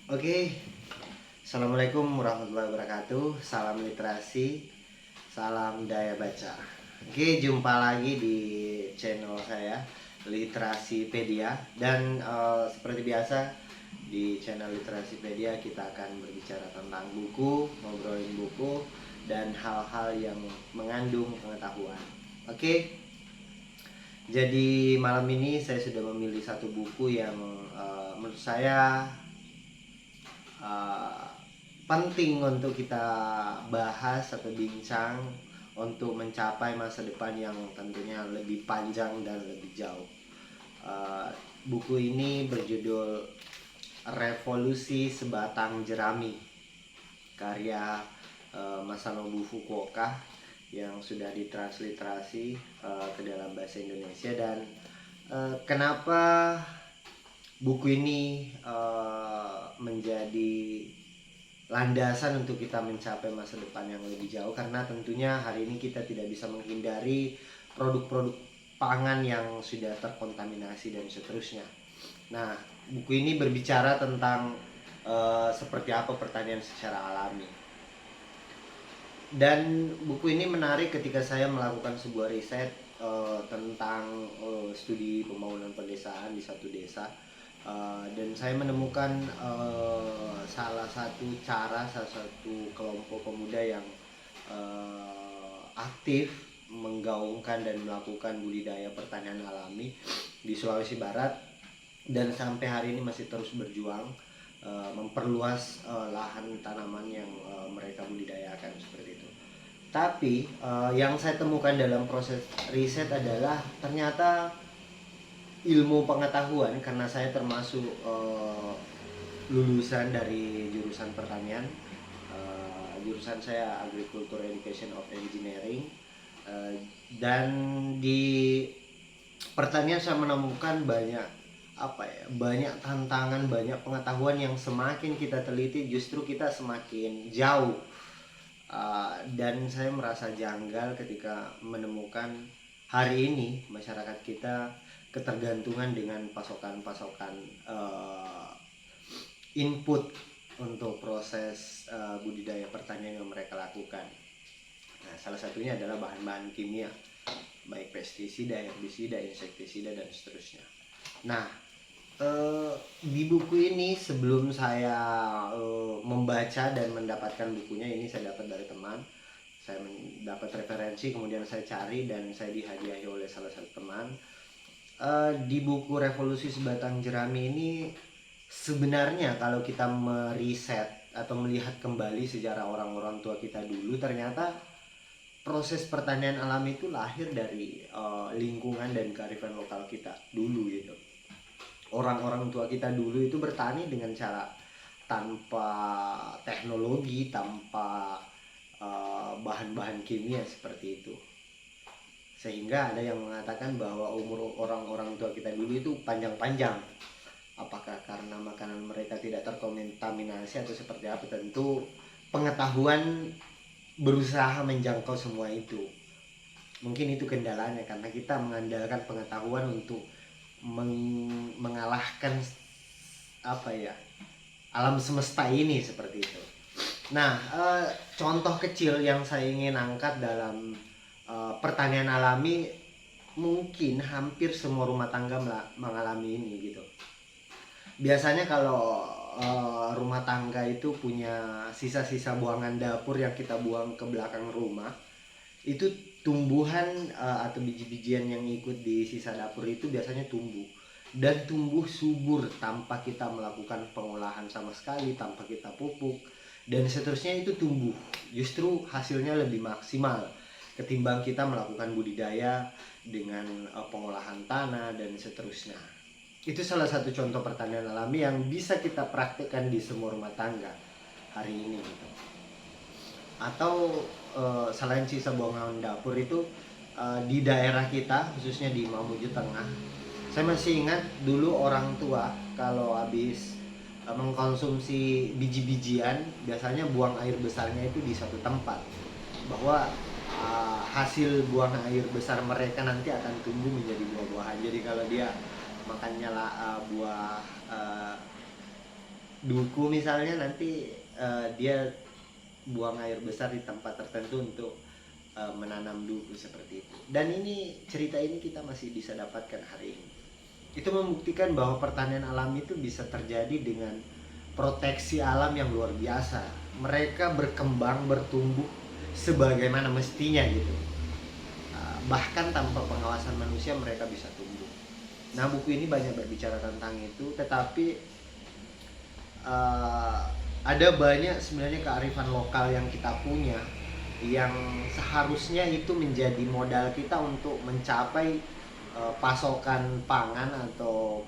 Oke, Assalamualaikum warahmatullahi wabarakatuh. Salam literasi, salam daya baca. Oke, jumpa lagi di channel saya Literasipedia. Dan seperti biasa di channel Literasipedia kita akan berbicara tentang buku, ngobrolin buku, dan hal-hal yang mengandung pengetahuan. Oke, jadi malam ini saya sudah memilih satu buku yang menurut saya uh, penting untuk kita bahas atau bincang untuk mencapai masa depan yang tentunya lebih panjang dan lebih jauh. Buku ini berjudul Revolusi Sebatang Jerami, karya Masanobu Fukuoka, yang sudah ditransliterasi ke dalam bahasa Indonesia. Dan kenapa buku ini menjadi landasan untuk kita mencapai masa depan yang lebih jauh, karena tentunya hari ini kita tidak bisa menghindari produk-produk pangan yang sudah terkontaminasi dan seterusnya. Nah, buku ini berbicara tentang seperti apa pertanian secara alami. Dan buku ini menarik ketika saya melakukan sebuah riset tentang studi pembangunan pedesaan di satu desa. Dan saya menemukan salah satu kelompok pemuda yang aktif menggaungkan dan melakukan budidaya pertanian alami di Sulawesi Barat, dan sampai hari ini masih terus berjuang memperluas lahan tanaman yang mereka budidayakan seperti itu. Tapi yang saya temukan dalam proses riset adalah ternyata ilmu pengetahuan, karena saya termasuk lulusan dari jurusan pertanian. Jurusan saya Agriculture Education of Engineering, dan di pertanian saya menemukan banyak tantangan, banyak pengetahuan yang semakin kita teliti justru kita semakin jauh. Dan saya merasa janggal ketika menemukan hari ini masyarakat kita ketergantungan dengan pasokan-pasokan input untuk proses budidaya pertanian yang mereka lakukan. Nah, salah satunya adalah bahan-bahan kimia, baik pestisida, herbisida, insektisida, dan seterusnya. Nah, di buku ini, sebelum saya membaca dan mendapatkan bukunya, ini saya dapat dari teman. Saya mendapat referensi, kemudian saya cari dan saya dihadiahi oleh salah satu teman. Di buku Revolusi Sebatang Jerami ini sebenarnya kalau kita meriset atau melihat kembali sejarah orang-orang tua kita dulu, ternyata proses pertanian alami itu lahir dari lingkungan dan kearifan lokal kita dulu gitu. Orang-orang tua kita dulu itu bertani dengan cara tanpa teknologi, tanpa bahan-bahan kimia seperti itu. Sehingga ada yang mengatakan bahwa umur orang-orang tua kita dulu itu panjang-panjang. Apakah karena makanan mereka tidak terkontaminasi atau seperti apa? Tentu pengetahuan berusaha menjangkau semua itu. Mungkin itu kendalanya, karena kita mengandalkan pengetahuan untuk mengalahkan alam semesta ini seperti itu. Nah, contoh kecil yang saya ingin angkat dalam pertanian alami, mungkin hampir semua rumah tangga mengalami ini gitu. Biasanya kalau rumah tangga itu punya sisa-sisa buangan dapur yang kita buang ke belakang rumah, itu tumbuhan atau biji-bijian yang ikut di sisa dapur itu biasanya tumbuh, dan tumbuh subur tanpa kita melakukan pengolahan sama sekali, tanpa kita pupuk dan seterusnya. Itu tumbuh, justru hasilnya lebih maksimal ketimbang kita melakukan budidaya dengan pengolahan tanah dan seterusnya. Itu salah satu contoh pertanian alami yang bisa kita praktikkan di semua rumah tangga hari ini gitu. Atau selain sisa buangan dapur itu, di daerah kita khususnya di Mamuju Tengah, saya masih ingat dulu orang tua kalau habis mengkonsumsi biji-bijian biasanya buang air besarnya itu di satu tempat, bahwa hasil buang air besar mereka nanti akan tumbuh menjadi buah-buahan. Jadi kalau dia makannya buah duku misalnya, nanti dia buang air besar di tempat tertentu untuk menanam duku seperti itu. Dan ini cerita ini kita masih bisa dapatkan hari ini. Itu membuktikan bahwa pertanian alami itu bisa terjadi dengan proteksi alam yang luar biasa. Mereka berkembang, bertumbuh sebagaimana mestinya gitu. Bahkan tanpa pengawasan manusia mereka bisa tumbuh. Nah, buku ini banyak berbicara tentang itu, tetapi ada banyak sebenarnya kearifan lokal yang kita punya yang seharusnya itu menjadi modal kita untuk mencapai pasokan pangan atau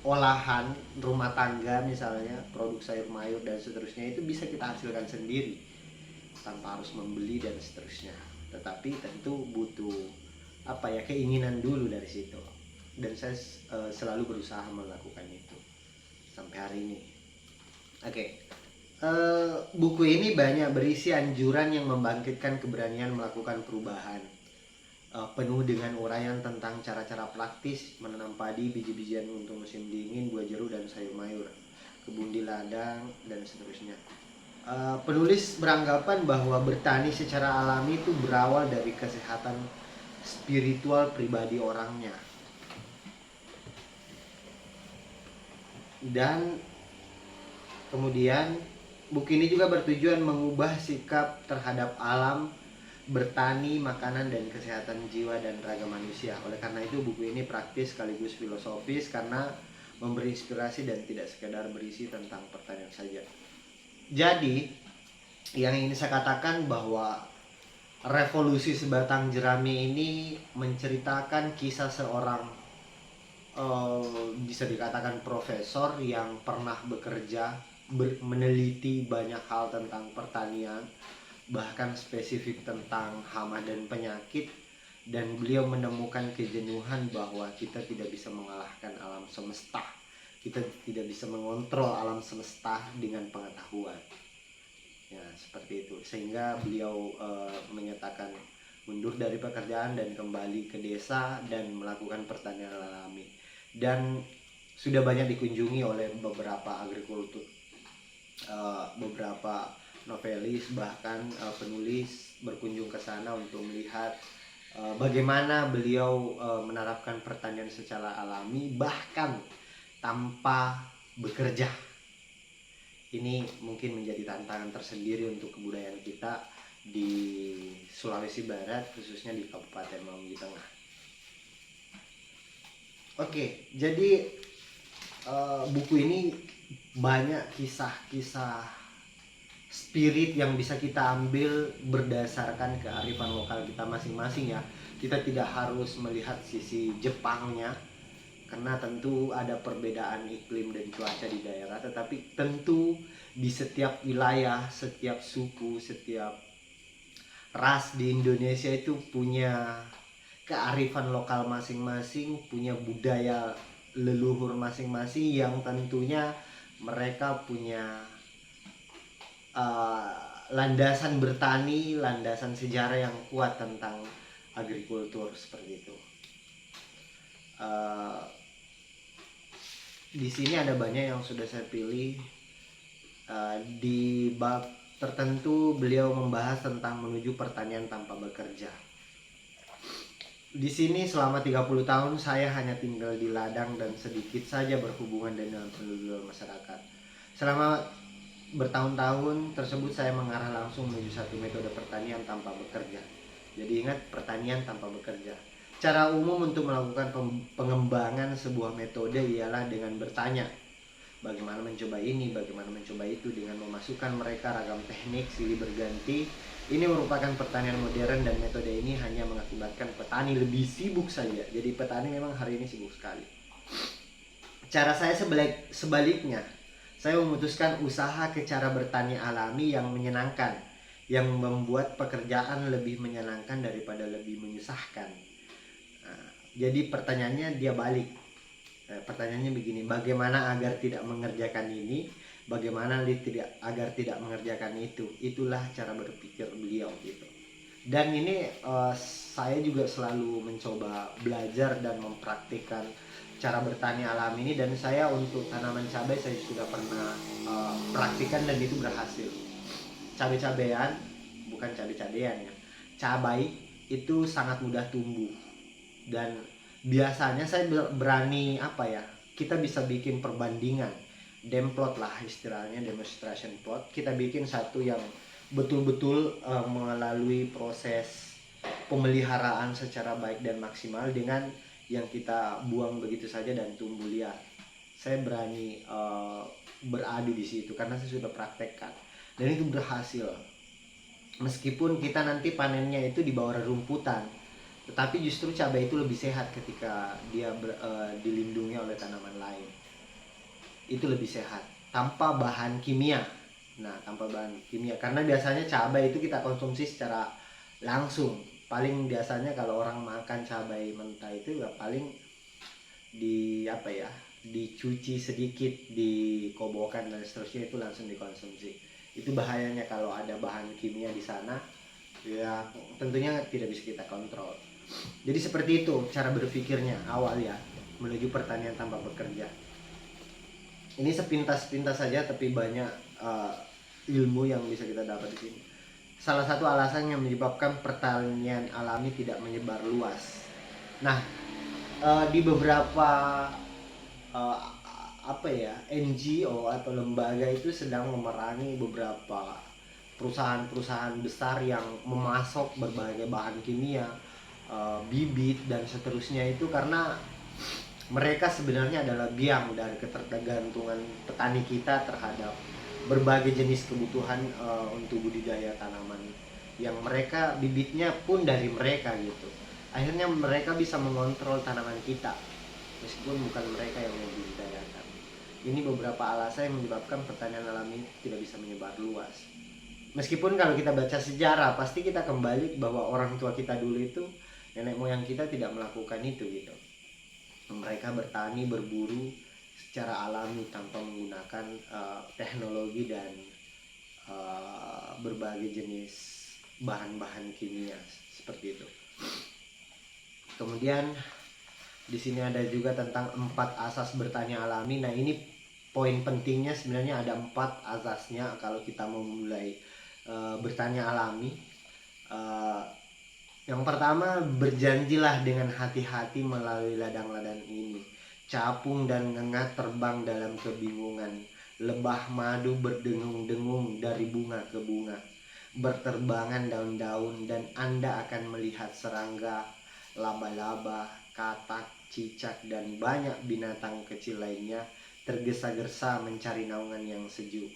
olahan rumah tangga, misalnya produk sayur mayur dan seterusnya, itu bisa kita hasilkan sendiri tanpa harus membeli dan seterusnya. Tetapi tentu butuh keinginan dulu dari situ, dan saya selalu berusaha melakukan itu sampai hari ini. Buku ini banyak berisi anjuran yang membangkitkan keberanian melakukan perubahan, penuh dengan uraian tentang cara-cara praktis menanam padi, biji-bijian untuk musim dingin, buah jeruk dan sayur mayur, kebun di ladang dan seterusnya. Penulis beranggapan bahwa bertani secara alami itu berawal dari kesehatan spiritual pribadi orangnya. Dan kemudian buku ini juga bertujuan mengubah sikap terhadap alam, bertani, makanan, dan kesehatan jiwa dan raga manusia. Oleh karena itu buku ini praktis sekaligus filosofis karena memberi inspirasi dan tidak sekedar berisi tentang pertanian saja. Jadi yang ingin saya katakan bahwa Revolusi Sebatang Jerami ini menceritakan kisah seorang bisa dikatakan profesor yang pernah bekerja, meneliti banyak hal tentang pertanian, bahkan spesifik tentang hama dan penyakit, dan beliau menemukan kejenuhan bahwa kita tidak bisa mengalahkan alam semesta, kita tidak bisa mengontrol alam semesta dengan pengetahuan. Ya, seperti itu. Sehingga beliau menyatakan mundur dari pekerjaan dan kembali ke desa dan melakukan pertanian alami. Dan sudah banyak dikunjungi oleh beberapa agrikultur, beberapa novelis, bahkan penulis berkunjung ke sana untuk melihat bagaimana beliau menerapkan pertanian secara alami bahkan tanpa bekerja. Ini mungkin menjadi tantangan tersendiri untuk kebudayaan kita di Sulawesi Barat, khususnya di Kabupaten Mamuju Tengah. Jadi buku ini banyak kisah-kisah spirit yang bisa kita ambil berdasarkan kearifan lokal kita masing-masing ya. Kita tidak harus melihat sisi Jepangnya, karena tentu ada perbedaan iklim dan cuaca di daerah, tetapi tentu di setiap wilayah, setiap suku, setiap ras di Indonesia itu punya kearifan lokal masing-masing, punya budaya leluhur masing-masing yang tentunya mereka punya landasan bertani, landasan sejarah yang kuat tentang agrikultur seperti itu. Di sini ada banyak yang sudah saya pilih. Di bab tertentu beliau membahas tentang menuju pertanian tanpa bekerja. Di sini selama 30 tahun saya hanya tinggal di ladang dan sedikit saja berhubungan dengan penduduk masyarakat. Selama bertahun-tahun tersebut saya mengarah langsung menuju satu metode pertanian tanpa bekerja. Jadi ingat, pertanian tanpa bekerja. Cara umum untuk melakukan pengembangan sebuah metode ialah dengan bertanya, bagaimana mencoba ini, bagaimana mencoba itu, dengan memasukkan mereka ragam teknik silih berganti. Ini merupakan pertanian modern dan metode ini hanya mengakibatkan petani lebih sibuk saja. Jadi petani memang hari ini sibuk sekali. Cara saya sebaliknya. Saya memutuskan usaha ke cara bertani alami yang menyenangkan, yang membuat pekerjaan lebih menyenangkan daripada lebih menyusahkan. Jadi pertanyaannya dia balik. Pertanyaannya begini, bagaimana agar tidak mengerjakan ini, bagaimana agar tidak mengerjakan itu. Itulah cara berpikir beliau gitu. Dan ini saya juga selalu mencoba belajar dan mempraktikkan cara bertani alami ini, dan saya untuk tanaman cabai saya sudah pernah praktikan dan itu berhasil. Cabai-cabean, bukan cabai-cabean ya, cabai itu sangat mudah tumbuh, dan biasanya saya berani kita bisa bikin perbandingan, demplot lah istilahnya, demonstration plot. Kita bikin satu yang betul-betul melalui proses pemeliharaan secara baik dan maksimal dengan yang kita buang begitu saja dan tumbuh liar. Saya berani beradu di situ karena saya sudah praktekkan dan itu berhasil. Meskipun kita nanti panennya itu di bawah rerumputan, tetapi justru cabai itu lebih sehat ketika dia dilindungi oleh tanaman lain. Itu lebih sehat tanpa bahan kimia. Nah, tanpa bahan kimia, karena biasanya cabai itu kita konsumsi secara langsung. Paling biasanya kalau orang makan cabai mentah itu ya paling dicuci sedikit, dikobokan dan seterusnya, itu langsung dikonsumsi. Itu bahayanya kalau ada bahan kimia di sana, ya tentunya tidak bisa kita kontrol. Jadi seperti itu cara berpikirnya awal ya menuju pertanian tanpa bekerja. Ini sepintas-pintas saja, tapi banyak ilmu yang bisa kita dapat di sini. Salah satu alasan yang menyebabkan pertanian alami tidak menyebar luas. Nah, di beberapa NGO atau lembaga itu sedang memerangi beberapa perusahaan-perusahaan besar yang memasok berbagai bahan kimia, bibit dan seterusnya, itu karena mereka sebenarnya adalah biang dari ketergantungan petani kita terhadap berbagai jenis kebutuhan untuk budidaya tanaman yang mereka bibitnya pun dari mereka gitu. Akhirnya mereka bisa mengontrol tanaman kita meskipun bukan mereka yang membudidayakan. Ini beberapa alasan yang menyebabkan pertanian alami tidak bisa menyebar luas. Meskipun kalau kita baca sejarah pasti kita kembali bahwa orang tua kita dulu itu, nenek moyang kita tidak melakukan itu gitu. Mereka bertani, berburu secara alami tanpa menggunakan teknologi dan berbagai jenis bahan-bahan kimia seperti itu. Kemudian di sini ada juga tentang 4 asas bertani alami. Nah, ini poin pentingnya, sebenarnya ada 4 asasnya kalau kita mau mulai bertani alami. Yang pertama, berjanjilah dengan hati-hati melalui ladang-ladang ini. Capung dan ngengat terbang dalam kebingungan. Lebah madu berdengung-dengung dari bunga ke bunga. Berterbangan daun-daun dan Anda akan melihat serangga, laba-laba, katak, cicak dan banyak binatang kecil lainnya tergesa-gesa mencari naungan yang sejuk.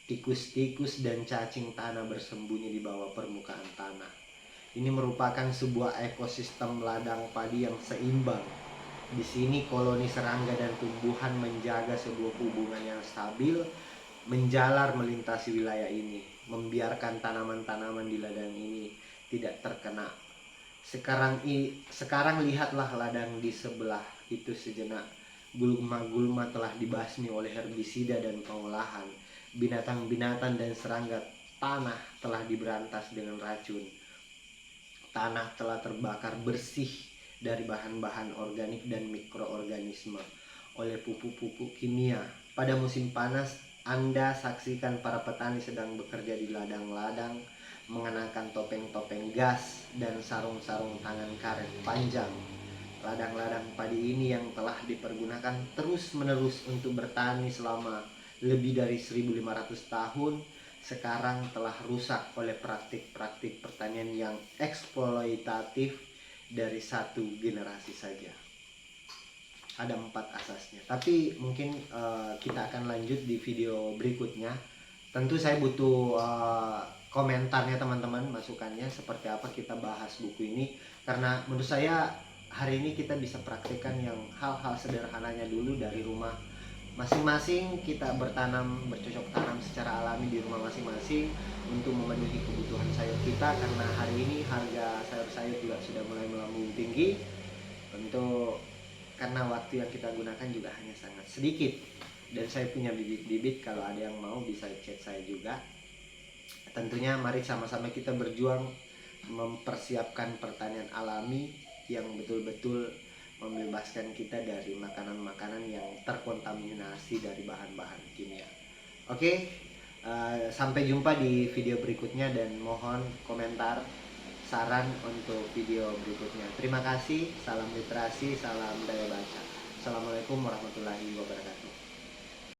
Tikus-tikus dan cacing tanah bersembunyi di bawah permukaan tanah. Ini merupakan sebuah ekosistem ladang padi yang seimbang. Di sini koloni serangga dan tumbuhan menjaga sebuah hubungan yang stabil, menjalar melintasi wilayah ini, membiarkan tanaman-tanaman di ladang ini tidak terkena. Sekarang lihatlah ladang di sebelah itu sejenak. Gulma-gulma telah dibasmi oleh herbisida dan pengolahan. Binatang-binatang dan serangga tanah telah diberantas dengan racun. Tanah telah terbakar bersih dari bahan-bahan organik dan mikroorganisme oleh pupuk-pupuk kimia. Pada musim panas, Anda saksikan para petani sedang bekerja di ladang-ladang, mengenakan topeng-topeng gas dan sarung-sarung tangan karet panjang. Ladang-ladang padi ini yang telah dipergunakan terus-menerus untuk bertani selama lebih dari 1500 tahun, sekarang telah rusak oleh praktik-praktik pertanian yang eksploitatif dari satu generasi saja. Ada 4 asasnya, tapi mungkin kita akan lanjut di video berikutnya. Tentu saya butuh komentarnya teman-teman, masukannya seperti apa kita bahas buku ini, karena menurut saya hari ini kita bisa praktekkan yang hal-hal sederhananya dulu dari rumah masing-masing. Kita bercocok tanam secara alami di rumah masing-masing untuk memenuhi kebutuhan sayur kita, karena hari ini harga sayur-sayur juga sudah mulai melambung tinggi. Tentu karena waktu yang kita gunakan juga hanya sangat sedikit, dan saya punya bibit-bibit, kalau ada yang mau bisa chat saya juga. Tentunya mari sama-sama kita berjuang mempersiapkan pertanian alami yang betul-betul membebaskan kita dari makanan-makanan yang terkontaminasi dari bahan-bahan kimia. Oke, sampai jumpa di video berikutnya dan mohon komentar saran untuk video berikutnya. Terima kasih, salam literasi, salam daya baca. Assalamualaikum warahmatullahi wabarakatuh.